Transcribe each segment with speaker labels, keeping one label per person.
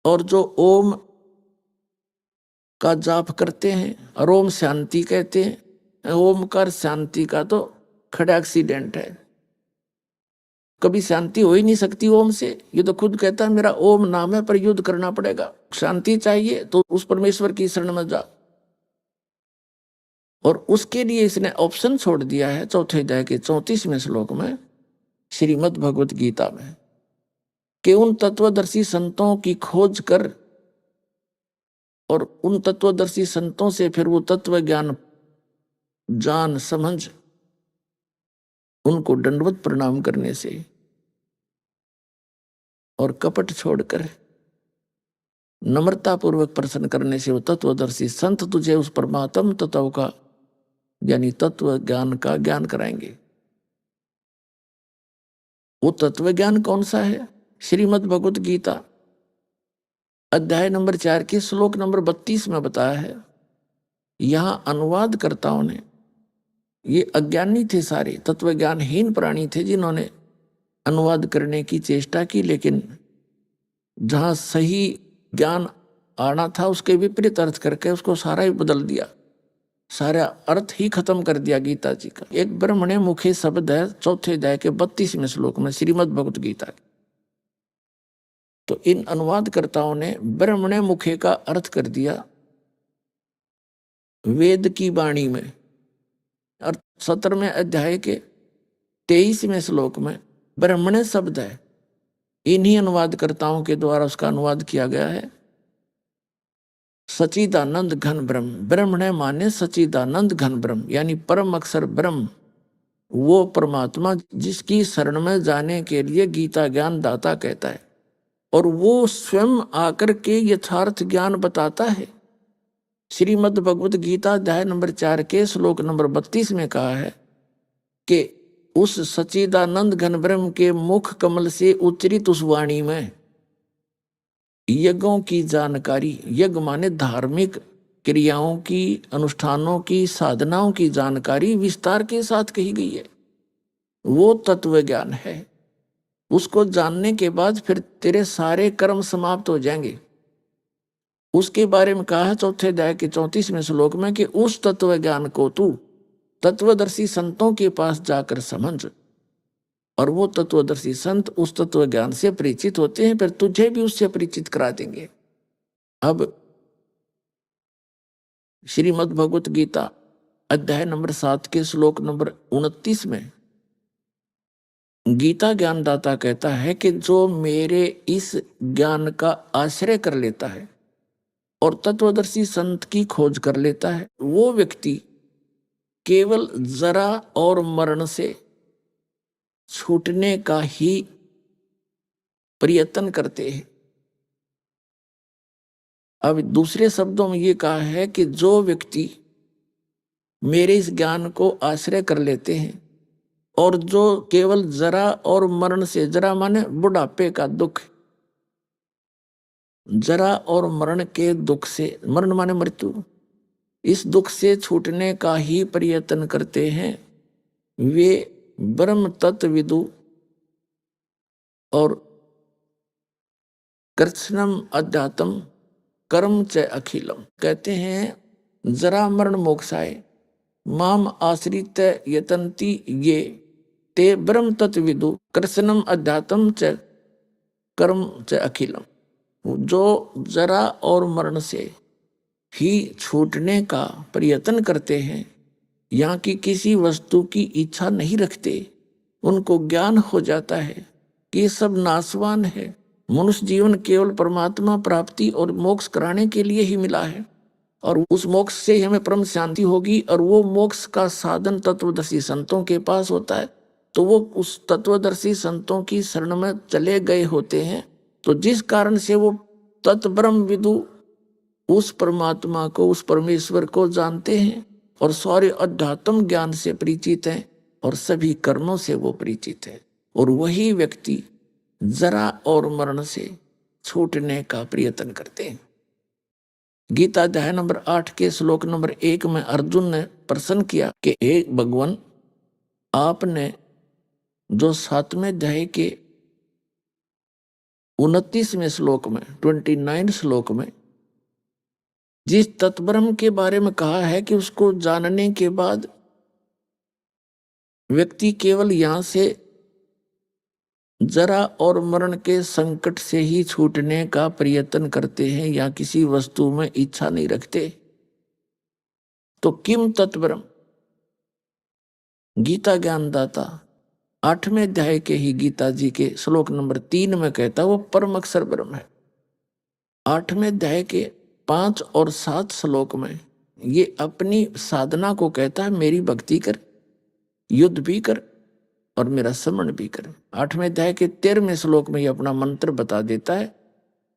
Speaker 1: और जो ओम का जाप करते हैं और ओम शांति कहते हैं, ओमकार शांति का तो खड़ा एक्सीडेंट है, कभी शांति हो ही नहीं सकती ओम से। ये तो खुद कहता है मेरा ओम नाम है, पर युद्ध करना पड़ेगा। शांति चाहिए तो उस परमेश्वर की शरण में जा। और उसके लिए इसने ऑप्शन छोड़ दिया है चौथे अध्याय के 34वें श्लोक में श्रीमद् भगवत गीता में, कि उन तत्वदर्शी संतों की खोज कर और उन तत्वदर्शी संतों से फिर वो तत्व ज्ञान जान समझ उनको दंडवत प्रणाम करने से और कपट छोड़कर नम्रता पूर्वक प्रश्न करने से वो तत्वदर्शी संत तुझे उस परमात्म तत्व का यानी तत्व ज्ञान का ज्ञान कराएंगे। वो तत्व ज्ञान कौन सा है? श्रीमद् भगवत गीता अध्याय नंबर 4 के श्लोक नंबर 32 में बताया है। यहां अनुवादकर्ताओं ने, ये अज्ञानी थे, सारे तत्व ज्ञानहीन प्राणी थे जिन्होंने अनुवाद करने की चेष्टा की, लेकिन जहां सही ज्ञान आना था उसके विपरीत अर्थ करके उसको सारा ही बदल दिया, सारा अर्थ ही खत्म कर दिया गीता जी का। एक ब्रह्मणे मुखे शब्द है चौथे अध्याय के 32वें श्लोक में श्रीमद् भगवत गीता के। तो इन अनुवादकर्ताओं ने ब्रह्मणे मुखे का अर्थ कर दिया वेद की वाणी में, और 17वें अध्याय के 23वें श्लोक में ब्रह्मणे शब्द है, इन्हीं अनुवादकर्ताओं के द्वारा उसका अनुवाद किया गया है सच्चिदानंद घन ब्रह्म। ब्रह्मणे माने सच्चिदानंद घन ब्रह्म, यानी परम अक्षर ब्रह्म, वो परमात्मा जिसकी शरण में जाने के लिए गीता ज्ञान दाता कहता है, और वो स्वयं आकर के यथार्थ ज्ञान बताता है। श्रीमद् भगवत गीता अध्याय नंबर 4 के श्लोक नंबर 32 में कहा है कि उस सच्चिदानंद घन ब्रह्म के मुख कमल से उच्चरित उस वाणी में यज्ञों की जानकारी, यज्ञ माने धार्मिक क्रियाओं की, अनुष्ठानों की, साधनाओं की जानकारी विस्तार के साथ कही गई है। वो तत्व ज्ञान है। उसको जानने के बाद फिर तेरे सारे कर्म समाप्त हो जाएंगे। उसके बारे में कहा है चौथे अध्याय के 34वें श्लोक में कि उस तत्व ज्ञान को तू तत्वदर्शी संतों के पास जाकर समझ, और वो तत्वदर्शी संत उस तत्व ज्ञान से परिचित होते हैं, फिर तुझे भी उससे परिचित करा देंगे। अब श्रीमद् भगवत गीता अध्याय नंबर 7 के श्लोक नंबर 29 में गीता ज्ञानदाता कहता है कि जो मेरे इस ज्ञान का आश्रय कर लेता है और तत्वदर्शी संत की खोज कर लेता है, वो व्यक्ति केवल जरा और मरण से छूटने का ही प्रयत्न करते हैं। अब दूसरे शब्दों में ये कहा है कि जो व्यक्ति मेरे इस ज्ञान को आश्रय कर लेते हैं और जो केवल जरा और मरण से, जरा माने बुढ़ापे का दुख, जरा और मरण के दुख से, मरण माने मृत्यु, इस दुख से छूटने का ही प्रयत्न करते हैं, वे ब्रह्म तत्वविदु और कृष्णम अध्यात्म कर्म च अखिलम कहते हैं। जरा मरण मोक्षाय माम आश्रित यतन्ति ये ते ब्रह्म तत्वविदु कृष्णम अध्यात्म च कर्म च अखिलम। जो जरा और मरण से ही छूटने का प्रयत्न करते हैं, यहाँ की किसी वस्तु की इच्छा नहीं रखते, उनको ज्ञान हो जाता है कि ये सब नाशवान है, मनुष्य जीवन केवल परमात्मा प्राप्ति और मोक्ष कराने के लिए ही मिला है, और उस मोक्ष से ही हमें परम शांति होगी, और वो मोक्ष का साधन तत्वदर्शी संतों के पास होता है। तो वो उस तत्वदर्शी संतों की शरण में चले गए होते हैं। तो जिस कारण से वो तत्ब्रह्म विदु उस परमात्मा को, उस परमेश्वर को जानते हैं और सारे अध्यात्म ज्ञान से परिचित हैं और सभी कर्मों से वो परिचित है, और वही व्यक्ति जरा और मरण से छूटने का प्रयत्न करते हैं। गीता अध्याय नंबर 8 के श्लोक नंबर 1 में अर्जुन ने प्रश्न किया कि हे भगवान, आपने जो 7वें अध्याय के 29वें श्लोक में 29 श्लोक में जिस तत्ब्रह्म के बारे में कहा है कि उसको जानने के बाद व्यक्ति केवल यहां से जरा और मरण के संकट से ही छूटने का प्रयत्न करते हैं या किसी वस्तु में इच्छा नहीं रखते, तो किम तत्ब्रह्म गीता ज्ञानदाता 8वें अध्याय के ही गीता जी के श्लोक नंबर 3 में कहता वो परम अक्षर ब्रह्म है। 8वें अध्याय के 5 और 7 श्लोक में ये अपनी साधना को कहता है, मेरी भक्ति कर, युद्ध भी कर और मेरा स्मरण भी कर। 8वें अध्याय के 13वें श्लोक में ये अपना मंत्र बता देता है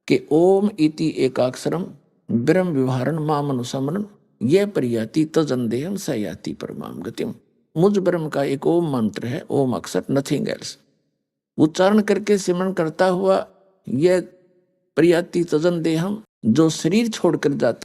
Speaker 1: कि ओम इति एकाक्षरम ब्रह्म विवहारण माम अनुसमरण यह परियाति तजंदेहम सयाति परमाम गतिम। मुझ ब्रह्म का एक ओम मंत्र है, ओम अक्षर, नथिंग एल्स। उच्चारण करके सिमरण करता हुआ यह परियाति तजंदेहम, जो शरीर छोड़कर जाता